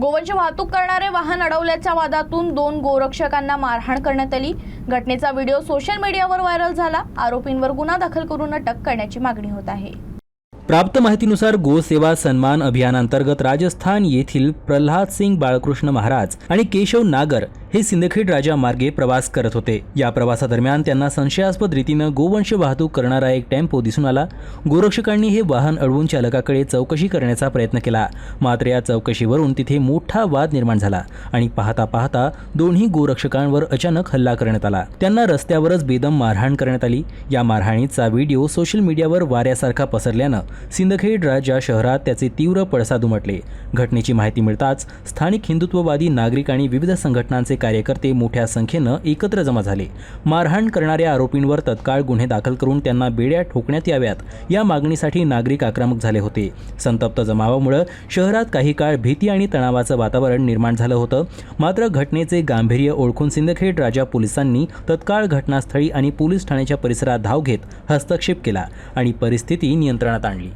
गोवंश वाहतूक करणारे वाहन अडवल्याच्या वादातून 2 गोरक्षकांना मारहाण करण्यात आली। घटनेचा व्हिडिओ सोशल मीडियावर व्हायरल झाला। आरोपींवर गुन्हा दाखल करून अटक करण्याची मागणी होत आहे। प्राप्त माहितीनुसार गोसेवा सन्मान अभियानांतर्गत राजस्थान येथील प्रल्हाद सिंग बाळकृष्ण महाराज आणि केशव नागर हे सिंदखेड राजा मार्गे प्रवास करत होते। या प्रवासादरम्यान त्यांना संशयास्पद रीतीने गोवंश वाहतूक करणारा एक टेम्पो दिसून आला। गोरक्षकांनी हे वाहन अडवून चालकाकडे चौकशी करण्याचा प्रयत्न केला, मात्र या चौकशीवरून तिथे मोठा वाद निर्माण झाला आणि पाहता पाहता दोन्ही गोरक्षकांवर अचानक हल्ला करण्यात आला। त्यांना रस्त्यावरच बेदम मारहाण करण्यात आली। या मारहाणीचा व्हिडिओ सोशल मीडियावर वाऱ्यासारखा पसरल्यानं सिंदखेड राजा शहरात त्याचे तीव्र पडसाद उमटले। घटनेची माहिती मिळताच स्थानिक हिंदुत्ववादी नागरिक आणि विविध संघटनांचे कार्यकर्ते मोठ्या संख्येनं एकत्र जमा झाले। मारहाण करणाऱ्या आरोपींवर तत्काळ गुन्हे दाखल करून त्यांना बेड्या ठोकण्यात याव्यात या मागणीसाठी नागरिक आक्रमक झाले होते। संतप्त जमावामुळे शहरात काही काळ भीती आणि तणावाचं वातावरण निर्माण झालं होतं। मात्र घटनेचे गांभीर्य ओळखून सिंदखेड राजा पोलिसांनी तत्काळ घटनास्थळी आणि पोलीस ठाण्याच्या परिसरात धाव घेत हस्तक्षेप केला आणि परिस्थिती नियंत्रणात आणली।